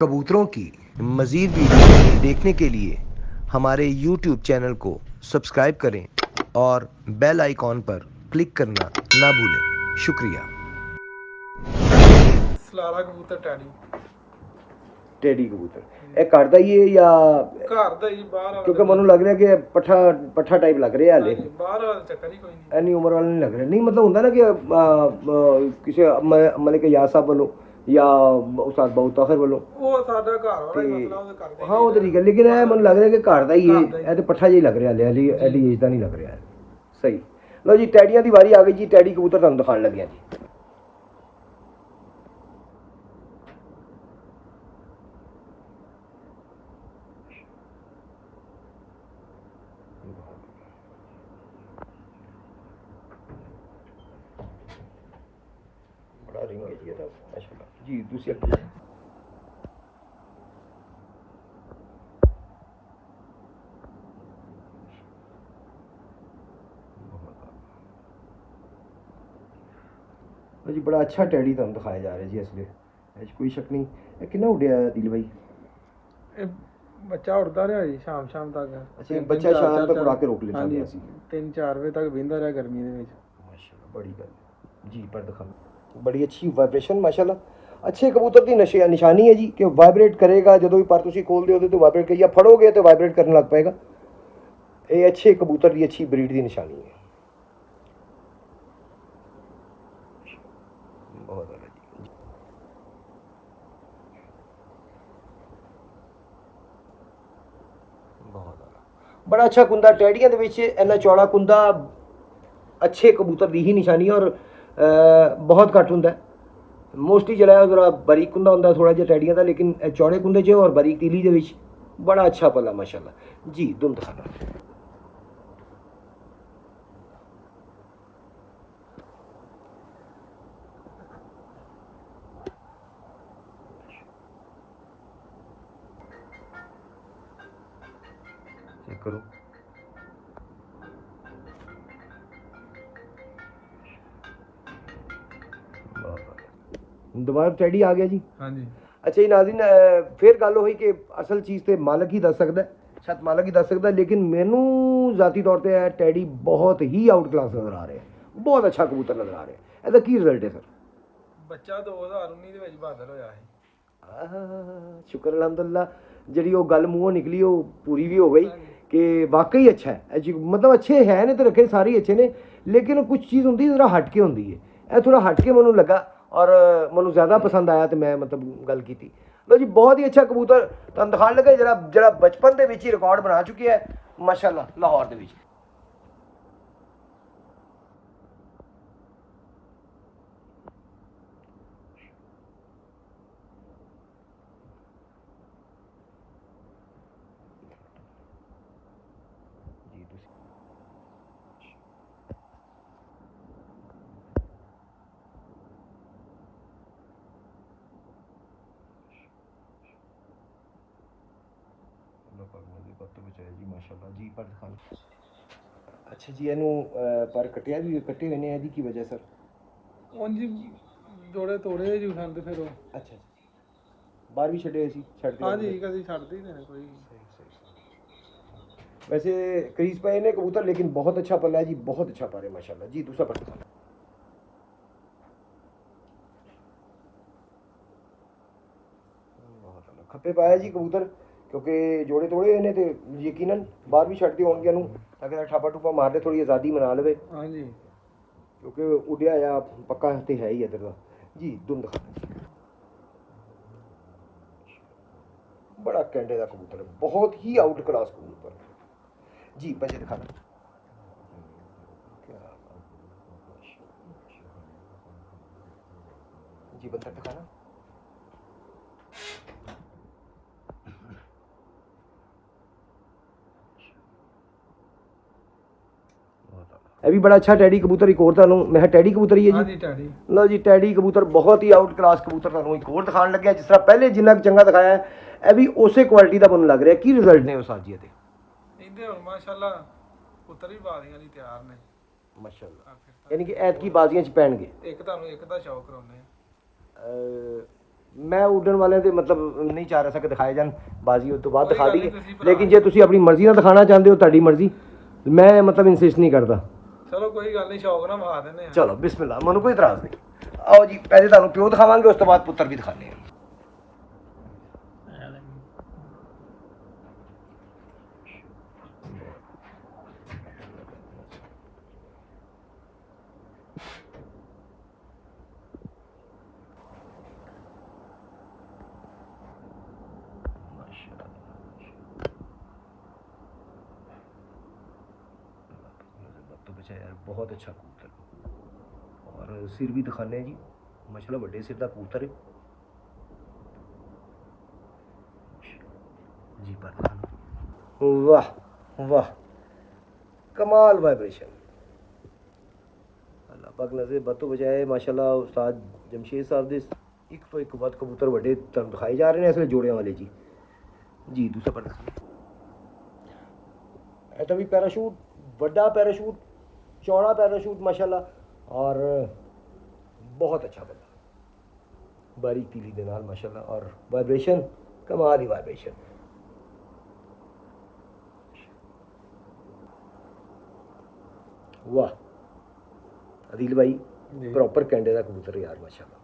कबूतरों की मज़ीद वीडियो देखने के लिए हमारे YouTube चैनल को सब्सक्राइब करें और बेल आइकॉन पर क्लिक करना ना भूलें। शुक्रिया। ਸਲਾਰਾ ਕਬੂਤਰ ਟੈਡੀ ਟੇਡੀ ਕਬੂਤਰ ਇਹ ਘਰ ਦਾ ਹੀ ਹੈ ਜਾਂ ਘਰ ਦਾ ਹੀ ਬਾਹਰ ਵਾਲਾ ਕਿਉਂਕਿ ਮੈਨੂੰ ਲੱਗ ਰਿਹਾ ਕਿ ਪੱਠਾ ਟਾਈਪ ਲੱਗ ਰਿਹਾ ਹਾਲੇ ਹਾਂਜੀ, ਬਾਹਰ ਵਾਲਾ ਚੱਕਰ ਹੀ ਕੋਈ ਨਹੀਂ। ਇੰਨੀ ਉਮਰ ਵਾਲਾ ਨਹੀਂ ਲੱਗ ਰਿਹਾ। ਨਹੀਂ ਮਤਲਬ ਹੁੰਦਾ ਨਾ ਕਿ ਕਿਸੇ ਮਲਿਕ ਯਾਦ ਸਾਹਿਬ ਵੱਲੋਂ ਜਾਂ ਉਸਤਾਦ ਬਹੁ ਤਾਹਿਰ ਵੱਲੋਂ ਉਹ ਸਾਡਾ ਘਰ ਵਾਲਾ ਹੀ ਮਸਲਾ ਉਹਦੇ ਕਰਦੇ ਹਾਂ ਉਹ ਤਾਂ ਠੀਕ ਹੈ, ਲੇਕਿਨ ਇਹ ਮੈਨੂੰ ਲੱਗ ਰਿਹਾ ਕਿ ਘਰ ਦਾ ਹੀ ਹੈ। ਇਹ ਤੇ ਪੱਠਾ ਜਿਹਾ ਹੀ ਲੱਗ ਰਿਹਾ ਹਾਲੇ, ਹਾਲੀ ਐਡੀ ਏਜ ਦਾ ਨਹੀਂ ਲੱਗ ਰਿਹਾ। ਸਹੀ। ਲਓ ਜੀ ਟੈਡੀਆਂ ਦੀ ਵਾਰੀ ਆ ਗਈ ਜੀ। ਟੈਡੀ ਕਬੂਤਰ ਤੁਹਾਨੂੰ ਦਿਖਾਉਣ ਲੱਗਿਆ ਜੀ। बड़ा रिंग है जी ये माशाल्लाह जी। दूसरी जी बड़ा अच्छा टैडी तुम दिखाया जा रहा है जी। इसलिए कोई शक नहीं। ये कितना उड़िया दिल भाई? ਇਹ ਬੱਚਾ ਉੜਦਾ ਰਿਹਾ ਜੀ ਸ਼ਾਮ ਤੱਕ। अच्छा बच्चा शाम तक उड़ा के रोक लेता है। 3-4 ਵਜੇ ਤੱਕ ਬਹਿੰਦਾ ਰਿਹਾ ਗਰਮੀ ਦੇ ਵਿੱਚ। माशाल्लाह बड़ी गल जी। पर दिखा बड़ी अच्छी वाइब्रेशन माशाल्लाह। अच्छे कबूतर की निशानी है जी कि वाइब्रेट करेगा जो भी पर तुम खोल दो तो वाइब्रेट कर, या फड़ोगे तो वाइब्रेट करने लग पाएगा। ये अच्छे कबूतर की अच्छी ब्रीड की निशानी है। बहुत ज़्यादा जी। बहुत ज़्यादा बड़ा अच्छा कुंदा टैडियां दे विच इन्ना चौड़ा कुंदा अच्छे कबूतर की ही निशानी है। और बहुत घट होंगे मोस्टली जरा जरा बारीक कुंदा होंगे थोड़ा जिहा टैडियां का, लेकिन चौड़े कुंदे च और बारीक तीली दे विच बड़ा अच्छा पला माशाल्लाह जी। दुम दिखाना चेक करो। दोबारा टैडी आ गया जी। ਹਾਂਜੀ अच्छा जी नाज़रीन, फिर गल होई कि असल चीज़ तो मालक ही दस सकता है, शायद मालक ही दस सकता है, लेकिन मैनू ज़ाती तौर पर टैडी बहुत ही आउट क्लास नज़र आ रहे हैं। बहुत अच्छा कबूतर नज़र आ रहा है। इसका की रिजल्ट है सर? ਬੱਚਾ 2019 ਦੇ ਵਿੱਚ ਬਹਾਦਰ ਹੋਇਆ ਸੀ। शुक्र अलहमदुल्ला जी। वो गल मूँहों निकली वो पूरी भी हो गई कि वाकई अच्छा है। मतलब अच्छे है ने तो रखे सारे ही अच्छे ने, लेकिन कुछ चीज़ होंगी जरा हटके होंगी है। यह थोड़ा हटके मैनू लगा और मैनू ज़्यादा पसंद आया तो मैं मतलब गल की। लो जी बहुत ही अच्छा कबूतर तुम दिखाने लगे जरा जरा बचपन के ही रिकॉर्ड बना चुके हैं माशाल्लाह लाहौर के। जी माशाल्लाह जी। पर दिखाना अच्छा जी। इनू पर कटिया भी कटे हुए ने की वजह सर? ਉਂਝ ਜੋੜੇ ਤੋੜੇ ਜੂ ਖਾਂਦੇ ਫਿਰ ਉਹ। अच्छा अच्छा बाहर भी छड़े सी छड़ दिया? ਹਾਂਜੀ ਕਦੀ ਛੱਡਦੇ ਹੀ ਨੇ ਕੋਈ। वैसे क्रीज पे ने कबूतर, लेकिन बहुत अच्छा पला है जी। बहुत अच्छा पा रहे माशाल्लाह जी। दूसरा पर दिखाना खप्पे पाया जी कबूतर, क्योंकि जोड़े तोड़े ने तो यकीनन बाहर भी छड़ते होंगे ताकि ठापा टूपा मार दे, थोड़ी आज़ादी मना ले। ਹਾਂਜੀ क्योंकि उड़िया या पक्का तो है ही इधर का जी। दुम दिखाना बड़ा कैंडे का कबूतर है, बहुत ही आउट क्लास कबूतर जी। बच्चे दिखाना जी। बंदर दिखाना ये भी बड़ा अच्छा टैडी कबूतर। एक और तुहानू मैं टैडी कबूतर ही है जी। ਹਾਂਜੀ ਟੈਡੀ। लो जी टैडी कबूतर बहुत ही आउट क्लास कबूतर तुहानू एक और दिखाने लगे। जिस तरह पहले जिन्ना चंगा दिखाया है, यह भी उस क्वालिटी का मैनूं लग रहा है। की रिजल्ट ने उस साजिए दे? ਇਹਦੇ ਹੁਣ ਮਾਸ਼ਾਅੱਲਾ ਪੁੱਤਰ ਵੀ ਬਾਦੀਆਂ ਲਈ ਤਿਆਰ ਨੇ माशाल्लाह। यानी कि ऐतकी बाजियां च पैणगे। ਇੱਕ ਤੁਹਾਨੂੰ ਇੱਕ ਦਾ ਸ਼ੌਕ ਕਰਾਉਂਦੇ ਆ। ਮੈਂ ਉੱਡਣ ਵਾਲਿਆਂ ਦੇ ਮਤਲਬ ਨਹੀਂ ਚਾਹ ਰਿਹਾ ਕਿ ਦਿਖਾਏ ਜਾਣ, ਬਾਜ਼ੀ ਉਸ ਤੋਂ ਬਾਅਦ ਕੋਈ ਦਿਖਾ ਗੱਲ ਦਈਏ, ਨਹੀਂ, ਤੁਸੀਂ ਭਰਾ ਲੇਕਿਨ ਜੇ ਤੁਸੀਂ ਆਪਣੀ ਮਰਜ਼ੀ ਨਾਲ ਦਿਖਾਣਾ ਚਾਹੁੰਦੇ ਹੋ ਤੁਹਾਡੀ ਮਰਜ਼ੀ, ਮੈਂ ਮਤਲਬ ਇਨਸਿਸਟ ਨਹੀਂ ਕਰਦਾ। ਚਲੋ ਕੋਈ ਗੱਲ ਨਹੀਂ, ਸ਼ੌਕ ਨਾਲ ਵਿਖਾ ਦਿੰਦੇ ਆ। ਚਲੋ ਬਿਸਮਿਲ੍ਲਾ, ਮੈਨੂੰ ਕੋਈ ਇਤਰਾਜ਼ ਨਹੀਂ। ਆਓ ਜੀ, ਪਹਿਲੇ ਤੁਹਾਨੂੰ ਪਿਓ ਦਿਖਾਵਾਂਗੇ, ਉਸ ਤੋਂ ਬਾਅਦ ਪੁੱਤਰ ਵੀ ਦਿਖਾਉਂਦੇ ਹਾਂ। तो बचा यार, बहुत अच्छा कबूतर, और सिर भी दिखाने हैं जी, माशाल्लाह बड़े सिर का कबूतर है जी। पर दिखाना, वाह वाह, कमाल वाइब्रेशन, अल्लाह पाक नज़र बतो बचाए। माशाल्लाह उस्ताद जमशेद साहब दे एक तो एक वध कबूतर बड़े दिखाए जा रहे हैं इसलिए जोड़ियां वाले जी। जी दूसरा पर तो भी पैराशूट, बड़ा पैराशूट, चौड़ा पैराशूट माशाल्लाह, और बहुत अच्छा बंदा, बारीक तीली दे नाल माशाल्लाह, और वाइब्रेशन कमाल ही वाइब्रेशन। वाह अदील भाई, प्रॉपर कैंडे का कबूतर यार माशाल्लाह।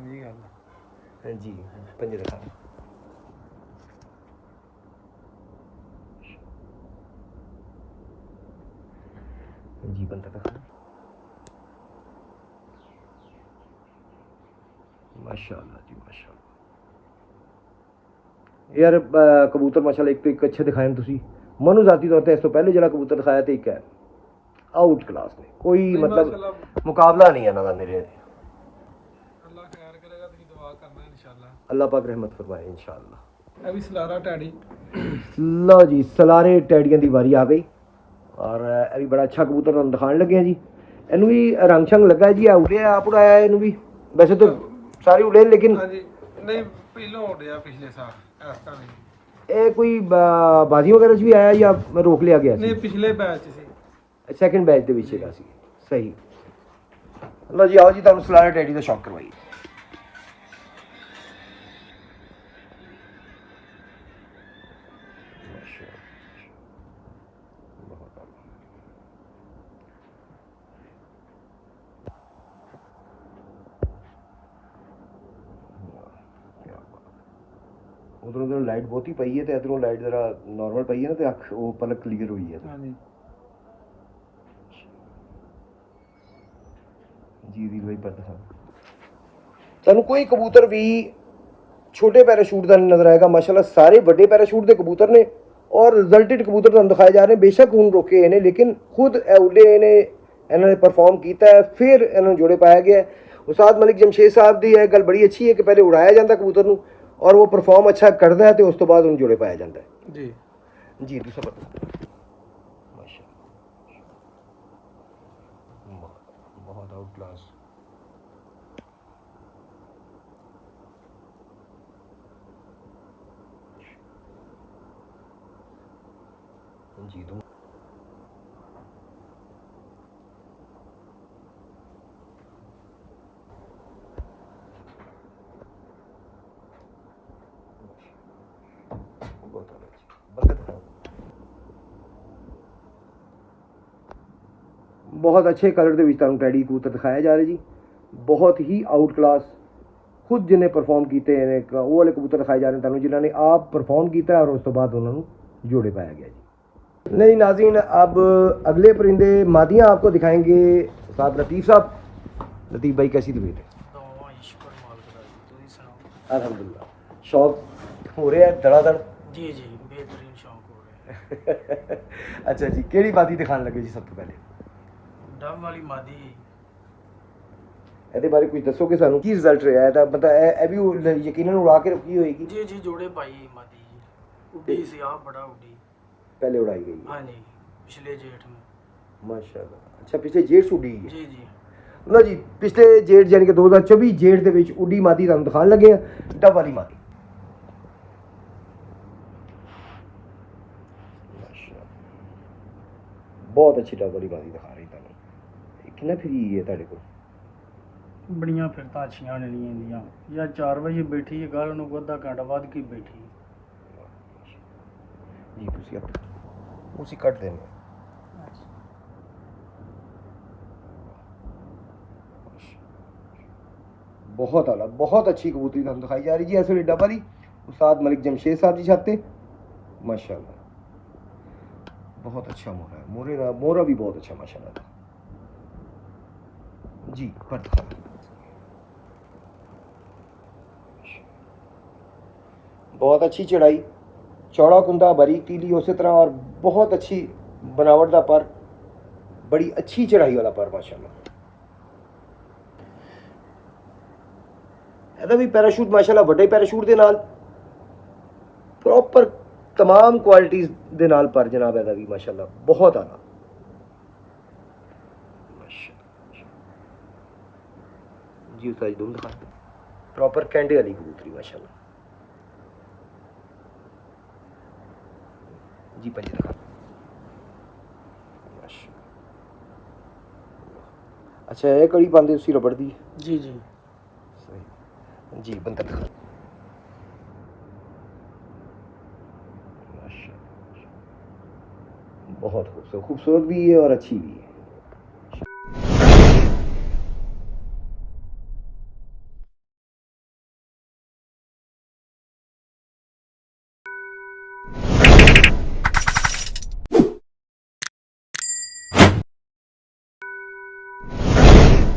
जी गल हाँ जी, पंजे दिखा जी, बंदा दिखा माशाल्लाह जी माशाल्लाह। यार कबूतर माशाल्लाह एक तो एक अच्छे दिखाए हैं तुसी, मनु जाती तौर पर इस तो पहले जो कबूतर दिखाया तो एक है आउट क्लास ने, कोई मतलब मुकाबला नहीं है ना मेरे। अल्लाह खैर करेगा, तुम दुआ करना इंशाल्लाह, अल्लाह पाक रहमत फरमाए इंशाल्लाह। अभी सलारा टैडी, लो जी सलारे टैडियां की वारी आ गई, और अभी बड़ा अच्छा कबूतर हम दिखाने लगे हैं जी। इनू भी रंग शंग लगा है जी, उड़िया आप उड़ाया इनू भी, वैसे तो सारे उड़े लेकिन हाँ जी, नहीं पहलों उड़िया पिछले साल, ऐसा नहीं। ये कोई बाजी वगैरह भी आया या रोक लिया गया? नहीं पिछले बैच से सैकेंड बैच ਦੇ ਵਿੱਚ ਹੈਗਾ ਸੀ। ਸਹੀ। ਲਓ ਜੀ, ਆਓ ਜੀ ਤੁਹਾਨੂੰ ਸਲਾਰਾ ਟੈਡੀ ਦਾ ਸ਼ੌਕ ਕਰਵਾਈਏ। उधरों लाइट बहुत ही पई है, तो इधरों लाइट जरा नॉर्मल पई है ना, तो अख वो पलक क्लीयर हुई है। हाँ जी जी दी भाई, पर दिखा ਤੁਹਾਨੂੰ ਕੋਈ ਕਬੂਤਰ ਵੀ ਛੋਟੇ ਪੈਰਾਸ਼ੂਟ ਦਾ ਨਹੀਂ ਨਜ਼ਰ ਆਏਗਾ ਮਾਸ਼ਾਅੱਲਾ, ਸਾਰੇ ਵੱਡੇ ਪੈਰਾਸ਼ੂਟ ਦੇ ਕਬੂਤਰ ਨੇ, ਔਰ ਰਿਜ਼ਲਟਡ ਕਬੂਤਰ ਤੁਹਾਨੂੰ ਦਿਖਾਏ ਜਾ ਰਹੇ ਨੇ। ਬੇਸ਼ੱਕ ਹੁਣ ਰੋਕੇ ਨੇ, ਲੇਕਿਨ ਖੁਦ ਉੱਡੇ ਨੇ, ਇਹਨਾਂ ਨੇ ਪਰਫਾਰਮ ਕੀਤਾ ਹੈ, ਫਿਰ ਇਹਨਾਂ ਨੂੰ ਜੋੜੇ ਪਾਇਆ ਗਿਆ ਹੈ। ਉਸਤਾਦ ਮਲਿਕ ਜਮਸ਼ੇਦ ਸਾਹਿਬ ਦੀ ਇਹ ਗੱਲ ਬੜੀ ਅੱਛੀ ਹੈ ਕਿ ਪਹਿਲੇ ਉਡਾਇਆ ਜਾਂਦਾ ਕਬੂਤਰ ਨੂੰ, और वो परफॉर्म अच्छा करता है तो उस तो बाद उन्हें जोड़े पाया जाता है जी। जी दूसरा बहुत आउट क्लास। जी दूँ बहुत अच्छे कलर के तुहानूं टैडी कबूतर दिखाया जा रहा जी, बहुत ही आउट क्लास, खुद जिन्हें परफॉर्म किए हैं वो वाले कबूतर दिखाए जा रहे हैं जिन्होंने आप परफॉर्म किया और उस तो बाद उन्होंने जोड़े पाया गया जी। नहीं नाज़रीन, अब अगले परिंदे मादियाँ आपको दिखाएंगे साथ लतीफ़ साहब। लतीफ़ भाई कैसी तबीयत है? अल्हम्दुलिल्लाह, शौक हो रहा है धड़ाधड़? जी जी बेहतरीन शौक हो रहा है। अच्छा जी, केड़ी मादी दिखाने लगे जी सब तो पहले? डब वाली मादी। ਇਹਦੇ ਬਾਰੇ ਕੁਝ ਦੱਸੋਗੇ ਸਾਨੂੰ, ਕੀ ਰਿਜ਼ਲਟ ਰਿਹਾ ਇਹਦਾ? ਮਤਲਬ ਇਹ ਵੀ ਯਕੀਨਨ ਉਡਾ ਕੇ ਰੱਖੀ ਹੋਏਗੀ? जी जी जोड़े पाई मादी जी, उड़ी सी आप बड़ा उड़ी पहले उड़ाई गई? हाँ जी, पिछले जेठ में। माशाल्लाह। अच्छा, पिछले जेठ से उड़ी है? जी जी लो जी, पिछले जेठ यानी कि 2024 जेठ ਦੇ ਵਿੱਚ ਉਡੀ ਮਾਦੀ ਤੁਹਾਨੂੰ ਦਿਖਾਉਣ ਲੱਗੇ ਆ, ਡਬ ਵਾਲੀ ਮਾਦੀ। बहुत अच्छी डब वाली मादी दिखा रही ਤੁਹਾਨੂੰ। ਇਹ ਕਿੰਨਾ फ्री है ਤੁਹਾਡੇ ਕੋਲ? ਬੜੀਆਂ ਫਿਰ ਤਾਂ ਅੱਛੀਆਂ ਨੇ ਨਹੀਂ ਇੰਦੀਆਂ ਜਾਂ 4 ਵਜੇ ਬੈਠੀ ਹੈ ਗੱਲ ਨੂੰ ਅੱਧਾ ਘੰਟਾ ਬਾਅਦ ਕੀ ਬੈਠੀ ਜੀ ਤੁਸੀਂ ਉਸੇ ਕੱਟ ਦੇਣੇ बहुत आला बहुत अच्छी कबूतरी हम दिखाई जा रही जी ऐसे डब्बा दी उस्ताद मलिक जमशेद साहब जी छाते माशाल्लाह बहुत अच्छा मोरा है मोरा भी बहुत अच्छा माशाल्लाह जी पर दिखा बहुत अच्छी चढ़ाई चौड़ा कुंदा बारीक तीली उसी तरह और बहुत अच्छी बनावट का पर बड़ी अच्छी चढ़ाई वाला पर माशाल्लाह ਇਹਦਾ ਵੀ ਪੈਰਾਸ਼ੂਟ ਮਾਸ਼ਾਅੱਲਾ ਵੱਡੇ ਪੈਰਾਸ਼ੂਟ ਦੇ ਨਾਲ ਪ੍ਰੋਪਰ तमाम ਕੁਆਲਿਟੀਜ਼ ਦੇ ਨਾਲ ਪਰ ਜਨਾਬ ਇਹਦਾ ਵੀ ਮਾਸ਼ਾਅੱਲਾ ਬਹੁਤ ਆਲਾ ਜੀ ਉਸਤਾਦ ਦੁਮ ਦਿਖਾ ਪ੍ਰੋਪਰ ਕੈਂਡੇ ਵਾਲੀ ਕਬੂਤਰੀ ਮਾਸ਼ਾਅੱਲਾ जी पंजे दिखा अच्छा ये कड़ी पाते उसी रबड़ दी जी जी सही जी बंदा दिखा बहुत खूबसूरत भी है और अच्छी भी है।